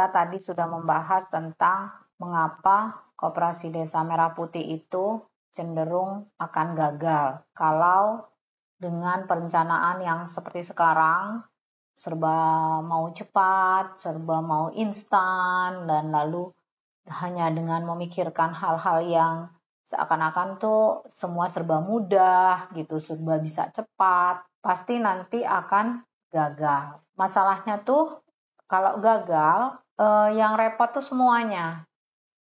kita tadi sudah membahas tentang mengapa Koperasi Desa Merah Putih itu cenderung akan gagal kalau dengan perencanaan yang seperti sekarang, serba mau cepat, serba mau instan, dan lalu hanya dengan memikirkan hal-hal yang seakan-akan tuh semua serba mudah gitu, serba bisa cepat, pasti nanti akan gagal. Masalahnya tuh kalau gagal, yang repot tuh semuanya.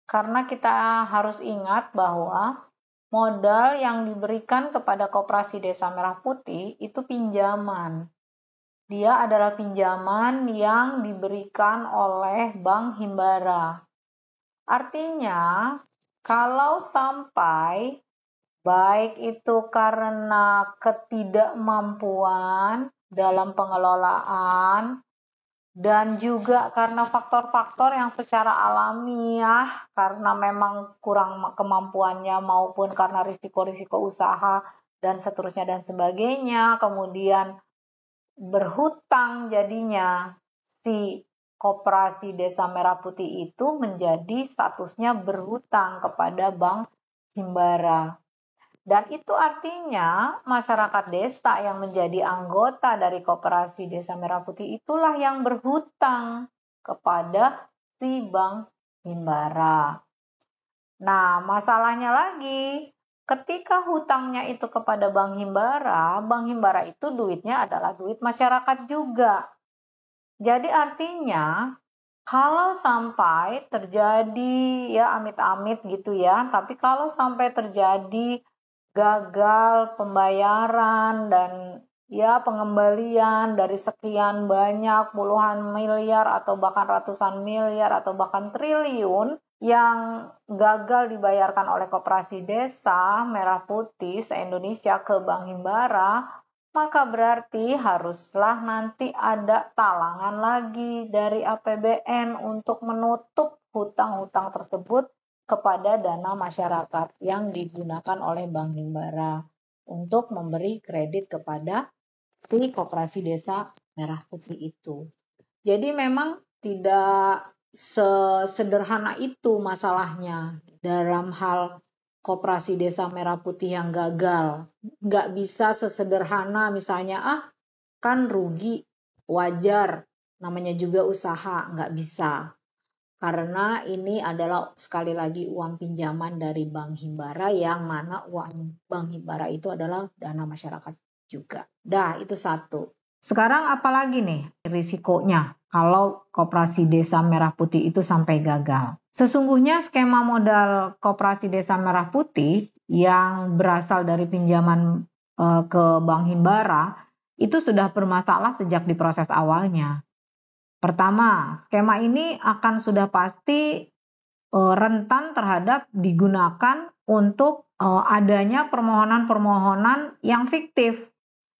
Karena kita harus ingat bahwa modal yang diberikan kepada Koperasi Desa Merah Putih itu pinjaman. Dia adalah pinjaman yang diberikan oleh Bank Himbara. Artinya, kalau sampai baik itu karena ketidakmampuan dalam pengelolaan dan juga karena faktor-faktor yang secara alamiah, karena memang kurang kemampuannya maupun karena risiko-risiko usaha dan seterusnya dan sebagainya, kemudian berhutang jadinya si Koperasi Desa Merah Putih itu menjadi statusnya berhutang kepada Bank Himbara. Dan itu artinya masyarakat desa yang menjadi anggota dari Koperasi Desa Merah Putih itulah yang berhutang kepada si Bank Himbara. Nah, masalahnya lagi, ketika hutangnya itu kepada Bank Himbara itu duitnya adalah duit masyarakat juga. Jadi artinya kalau sampai terjadi ya amit-amit gitu ya, tapi kalau sampai terjadi gagal pembayaran dan ya pengembalian dari sekian banyak puluhan miliar atau bahkan ratusan miliar atau bahkan triliun yang gagal dibayarkan oleh Koperasi Desa Merah Putih se-Indonesia ke Bank Himbara, maka berarti haruslah nanti ada talangan lagi dari APBN untuk menutup hutang-hutang tersebut kepada dana masyarakat yang digunakan oleh Bank Himbara untuk memberi kredit kepada si Koperasi Desa Merah Putih itu. Jadi memang tidak sesederhana itu masalahnya dalam hal Koperasi Desa Merah Putih yang gagal. Nggak bisa sesederhana misalnya, kan rugi, wajar, namanya juga usaha, nggak bisa. Karena ini adalah sekali lagi uang pinjaman dari Bank Himbara yang mana uang Bank Himbara itu adalah dana masyarakat juga. Dah, itu satu. Sekarang apalagi nih risikonya kalau Koperasi Desa Merah Putih itu sampai gagal? Sesungguhnya skema modal Koperasi Desa Merah Putih yang berasal dari pinjaman ke Bank Himbara itu sudah bermasalah sejak di proses awalnya. Pertama, skema ini akan sudah pasti rentan terhadap digunakan untuk adanya permohonan-permohonan yang fiktif.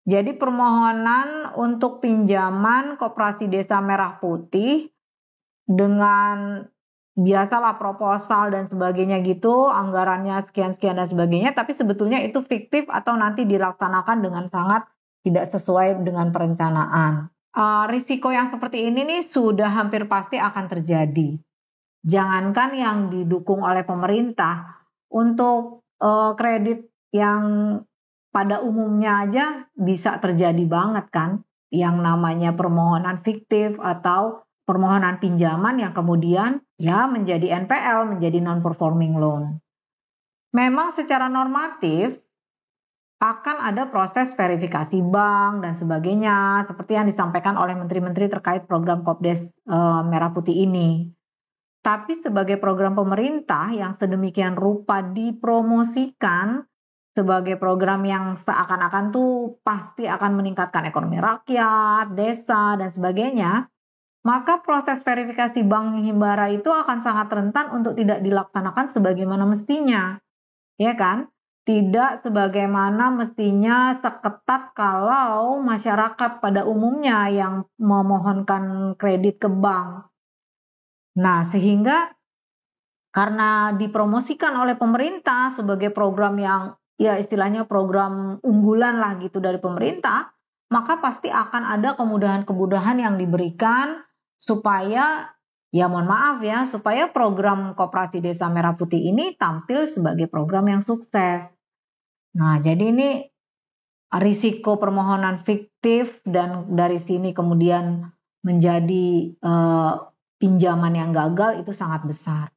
Jadi permohonan untuk pinjaman Koperasi Desa Merah Putih dengan biasalah proposal dan sebagainya gitu, anggarannya sekian-sekian dan sebagainya, tapi sebetulnya itu fiktif atau nanti dilaksanakan dengan sangat tidak sesuai dengan perencanaan. Risiko yang seperti ini nih sudah hampir pasti akan terjadi. Jangankan yang didukung oleh pemerintah, untuk kredit yang pada umumnya aja bisa terjadi banget kan, yang namanya permohonan fiktif atau permohonan pinjaman yang kemudian ya menjadi NPL, menjadi non-performing loan. Memang secara normatif akan ada proses verifikasi bank dan sebagainya, seperti yang disampaikan oleh menteri-menteri terkait program Kopdes Merah Putih ini. Tapi sebagai program pemerintah yang sedemikian rupa dipromosikan sebagai program yang seakan-akan tuh pasti akan meningkatkan ekonomi rakyat, desa, dan sebagainya, maka proses verifikasi Bank Himbara itu akan sangat rentan untuk tidak dilaksanakan sebagaimana mestinya. Ya kan? Tidak sebagaimana mestinya seketat kalau masyarakat pada umumnya yang memohonkan kredit ke bank. Nah, sehingga karena dipromosikan oleh pemerintah sebagai program yang ya istilahnya program unggulan lah gitu dari pemerintah, maka pasti akan ada kemudahan-kemudahan yang diberikan supaya Ya mohon maaf ya, supaya program Koperasi Desa Merah Putih ini tampil sebagai program yang sukses. Nah, jadi ini risiko permohonan fiktif dan dari sini kemudian menjadi pinjaman yang gagal itu sangat besar.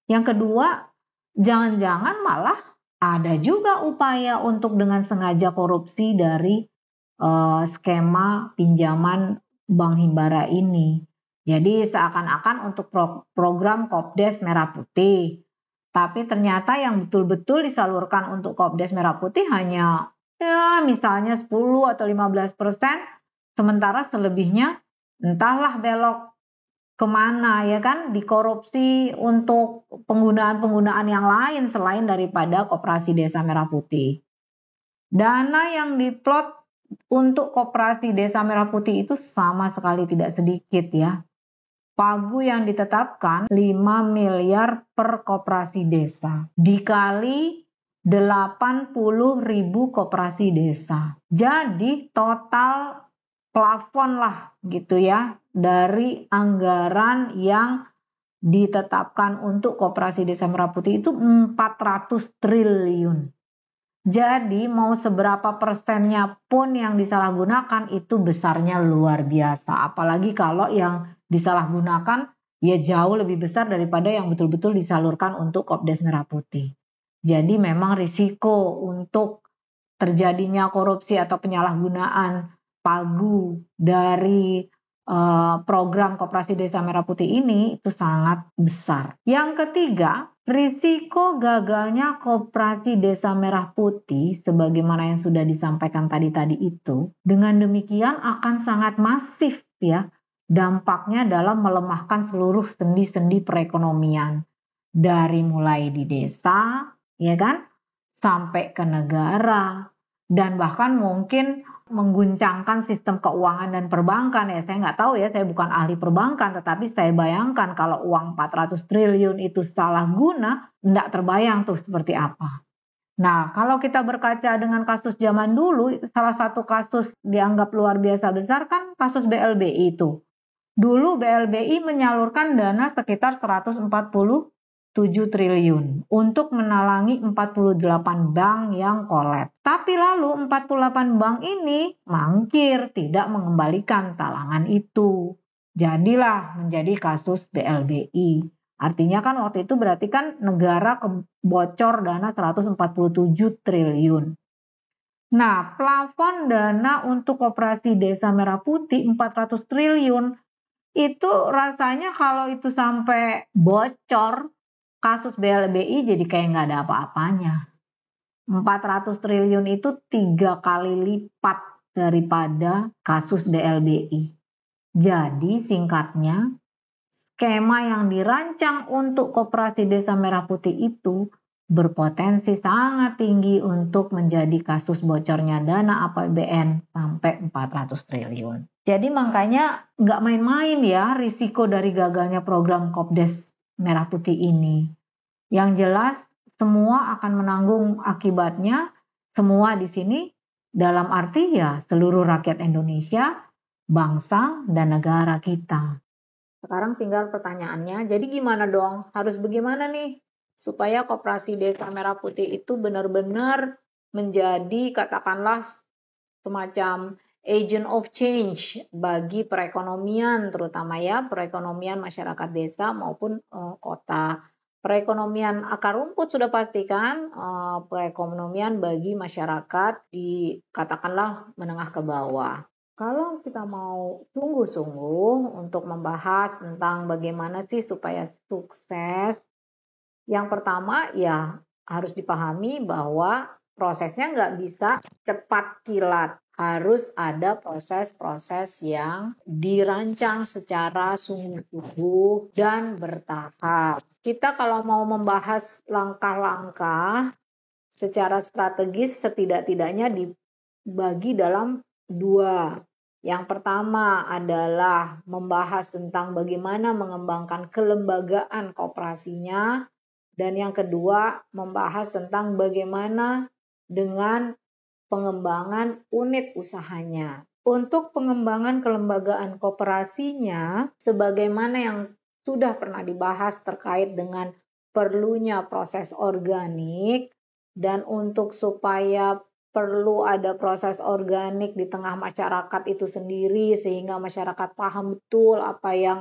Yang kedua, jangan-jangan malah ada juga upaya untuk dengan sengaja korupsi dari skema pinjaman Bank Himbara ini. Jadi seakan-akan untuk program Kopdes Merah Putih. Tapi ternyata yang betul-betul disalurkan untuk Kopdes Merah Putih hanya misalnya 10 atau 15%, sementara selebihnya entahlah belok kemana ya kan, dikorupsi untuk penggunaan-penggunaan yang lain selain daripada Koperasi Desa Merah Putih. Dana yang diplot untuk Koperasi Desa Merah Putih itu sama sekali tidak sedikit ya. Pagu yang ditetapkan 5 miliar per koperasi desa dikali 80.000 koperasi desa. Jadi total plafon lah gitu ya dari anggaran yang ditetapkan untuk Koperasi Desa Merah Putih itu 400 triliun. Jadi mau seberapa persennya pun yang disalahgunakan itu besarnya luar biasa. Apalagi kalau yang disalahgunakan ya jauh lebih besar daripada yang betul-betul disalurkan untuk Kopdes Merah Putih. Jadi memang risiko untuk terjadinya korupsi atau penyalahgunaan pagu dari program Koperasi Desa Merah Putih ini itu sangat besar. Yang ketiga, risiko gagalnya Koperasi Desa Merah Putih sebagaimana yang sudah disampaikan tadi itu, dengan demikian akan sangat masif ya. Dampaknya dalam melemahkan seluruh sendi-sendi perekonomian. Dari mulai di desa, ya kan, sampai ke negara, dan bahkan mungkin mengguncangkan sistem keuangan dan perbankan ya. Saya nggak tahu ya, saya bukan ahli perbankan, tetapi saya bayangkan kalau uang 400 triliun itu salah guna, nggak terbayang tuh seperti apa. Nah, kalau kita berkaca dengan kasus zaman dulu, salah satu kasus dianggap luar biasa besar kan kasus BLBI itu. Dulu BLBI menyalurkan dana sekitar 147 triliun untuk menalangi 48 bank yang kolaps. Tapi lalu 48 bank ini mangkir, tidak mengembalikan talangan itu. Jadilah menjadi kasus BLBI. Artinya kan waktu itu berarti kan negara bocor dana 147 triliun. Nah, plafon dana untuk Koperasi Desa Merah Putih 400 triliun itu rasanya kalau itu sampai bocor, kasus BLBI jadi kayak nggak ada apa-apanya. 400 triliun itu 3 kali lipat daripada kasus BLBI. Jadi singkatnya, skema yang dirancang untuk Koperasi Desa Merah Putih itu berpotensi sangat tinggi untuk menjadi kasus bocornya dana APBN sampai 400 triliun. Jadi makanya nggak main-main ya risiko dari gagalnya program Kopdes Merah Putih ini. Yang jelas semua akan menanggung akibatnya, semua di sini dalam arti ya seluruh rakyat Indonesia, bangsa dan negara kita. Sekarang tinggal pertanyaannya, jadi gimana dong? Harus bagaimana nih supaya Koperasi Desa Merah Putih itu benar-benar menjadi katakanlah semacam agent of change bagi perekonomian, terutama ya perekonomian masyarakat desa maupun kota. Perekonomian akar rumput sudah pastikan, perekonomian bagi masyarakat di katakanlah menengah ke bawah. Kalau kita mau sungguh-sungguh untuk membahas tentang bagaimana sih supaya sukses, yang pertama ya harus dipahami bahwa prosesnya nggak bisa cepat kilat. Harus ada proses-proses yang dirancang secara sungguh-sungguh dan bertahap. Kita kalau mau membahas langkah-langkah secara strategis setidak-tidaknya dibagi dalam 2. Yang pertama adalah membahas tentang bagaimana mengembangkan kelembagaan koperasinya, dan yang kedua membahas tentang bagaimana dengan pengembangan unit usahanya. Untuk pengembangan kelembagaan koperasinya, sebagaimana yang sudah pernah dibahas terkait dengan perlunya proses organik, dan untuk supaya perlu ada proses organik di tengah masyarakat itu sendiri sehingga masyarakat paham betul apa yang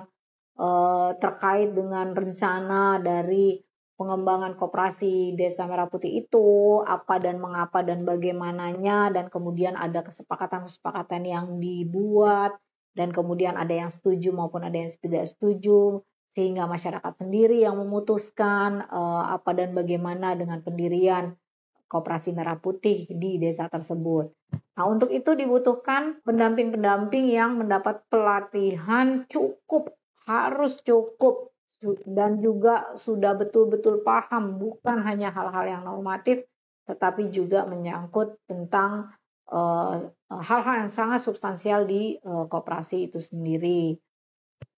terkait dengan rencana dari pengembangan koperasi Desa Merah Putih itu, apa dan mengapa dan bagaimananya, dan kemudian ada kesepakatan-kesepakatan yang dibuat, dan kemudian ada yang setuju maupun ada yang tidak setuju, sehingga masyarakat sendiri yang memutuskan apa dan bagaimana dengan pendirian Koperasi Merah Putih di desa tersebut. Nah, untuk itu dibutuhkan pendamping-pendamping yang mendapat pelatihan harus cukup, dan juga sudah betul-betul paham, bukan hanya hal-hal yang normatif, tetapi juga menyangkut tentang hal-hal yang sangat substansial di koperasi itu sendiri.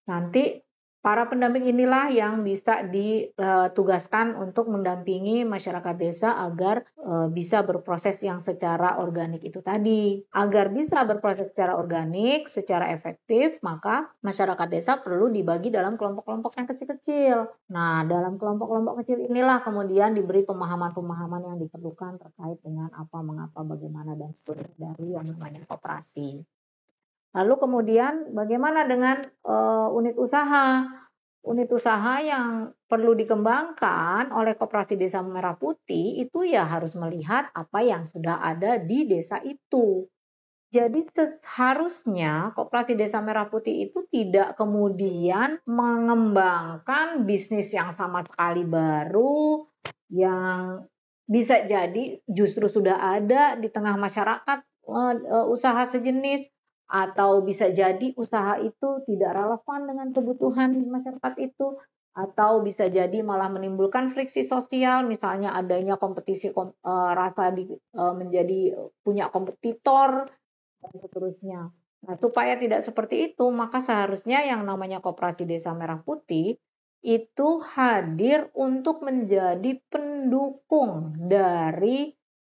Nanti para pendamping inilah yang bisa ditugaskan untuk mendampingi masyarakat desa agar bisa berproses yang secara organik itu tadi. Agar bisa berproses secara organik, secara efektif, maka masyarakat desa perlu dibagi dalam kelompok-kelompok yang kecil-kecil. Nah, dalam kelompok-kelompok kecil inilah kemudian diberi pemahaman-pemahaman yang diperlukan terkait dengan apa, mengapa, bagaimana, dan seterusnya dari yang namanya koperasi. Lalu kemudian bagaimana dengan unit usaha? Unit usaha yang perlu dikembangkan oleh Koperasi Desa Merah Putih itu ya harus melihat apa yang sudah ada di desa itu. Jadi seharusnya Koperasi Desa Merah Putih itu tidak kemudian mengembangkan bisnis yang sama sekali baru, yang bisa jadi justru sudah ada di tengah masyarakat usaha sejenis, atau bisa jadi usaha itu tidak relevan dengan kebutuhan masyarakat itu, atau bisa jadi malah menimbulkan friksi sosial, misalnya adanya kompetisi rasa menjadi punya kompetitor dan seterusnya. Nah, supaya tidak seperti itu, maka seharusnya yang namanya Koperasi Desa Merah Putih itu hadir untuk menjadi pendukung dari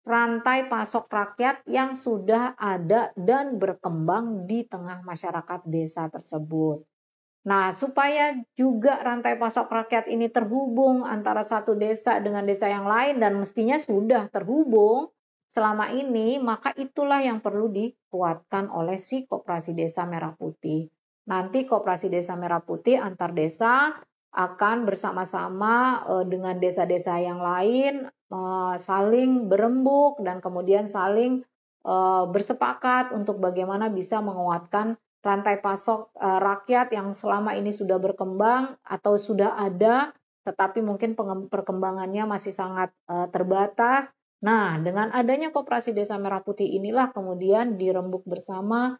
rantai pasok rakyat yang sudah ada dan berkembang di tengah masyarakat desa tersebut. Nah, supaya juga rantai pasok rakyat ini terhubung antara satu desa dengan desa yang lain, dan mestinya sudah terhubung selama ini, maka itulah yang perlu dikuatkan oleh si Koperasi Desa Merah Putih. Nanti Koperasi Desa Merah Putih antar desa akan bersama-sama dengan desa-desa yang lain saling berembuk dan kemudian saling bersepakat untuk bagaimana bisa menguatkan rantai pasok rakyat yang selama ini sudah berkembang atau sudah ada, tetapi mungkin perkembangannya masih sangat terbatas. Nah, dengan adanya Koperasi Desa Merah Putih inilah kemudian dirembuk bersama,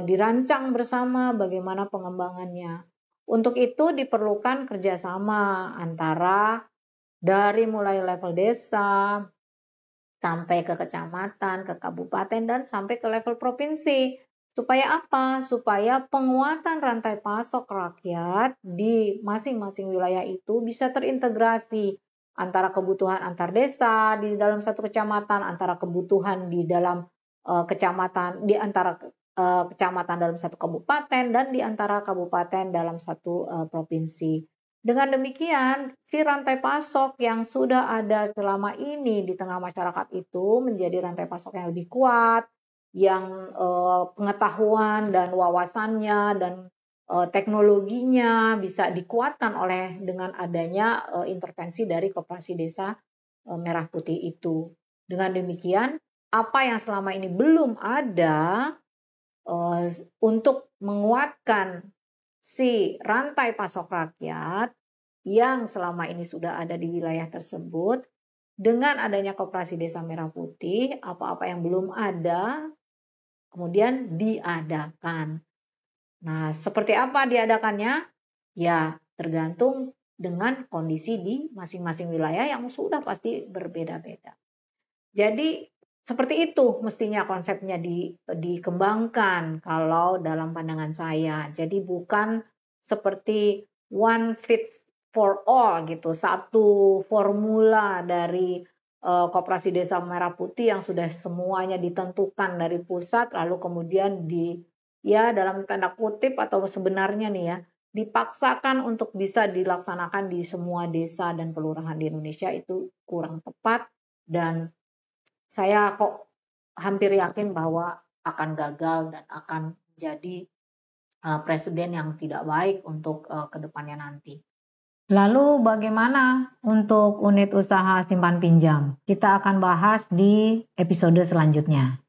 dirancang bersama bagaimana pengembangannya. Untuk itu diperlukan kerjasama antara dari mulai level desa, sampai ke kecamatan, ke kabupaten, dan sampai ke level provinsi. Supaya apa? Supaya penguatan rantai pasok rakyat di masing-masing wilayah itu bisa terintegrasi antara kebutuhan antar desa di dalam satu kecamatan, antara kebutuhan di dalam kecamatan, di antara kecamatan dalam satu kabupaten, dan di antara kabupaten dalam satu provinsi. Dengan demikian, si rantai pasok yang sudah ada selama ini di tengah masyarakat itu menjadi rantai pasok yang lebih kuat, yang pengetahuan dan wawasannya dan teknologinya bisa dikuatkan oleh dengan adanya intervensi dari Koperasi Desa Merah Putih itu. Dengan demikian, apa yang selama ini belum ada untuk menguatkan si rantai pasok rakyat yang selama ini sudah ada di wilayah tersebut, dengan adanya Koperasi Desa Merah Putih, apa-apa yang belum ada kemudian diadakan. Nah, seperti apa diadakannya? Ya, tergantung dengan kondisi di masing-masing wilayah yang sudah pasti berbeda-beda. Jadi seperti itu mestinya konsepnya dikembangkan kalau dalam pandangan saya. Jadi bukan seperti one fits for all gitu, satu formula dari Koperasi Desa Merah Putih yang sudah semuanya ditentukan dari pusat, lalu kemudian dalam tanda kutip atau sebenarnya nih ya, dipaksakan untuk bisa dilaksanakan di semua desa dan kelurahan di Indonesia itu kurang tepat, dan saya kok hampir yakin bahwa akan gagal dan akan menjadi presiden yang tidak baik untuk kedepannya nanti. Lalu bagaimana untuk unit usaha simpan pinjam? Kita akan bahas di episode selanjutnya.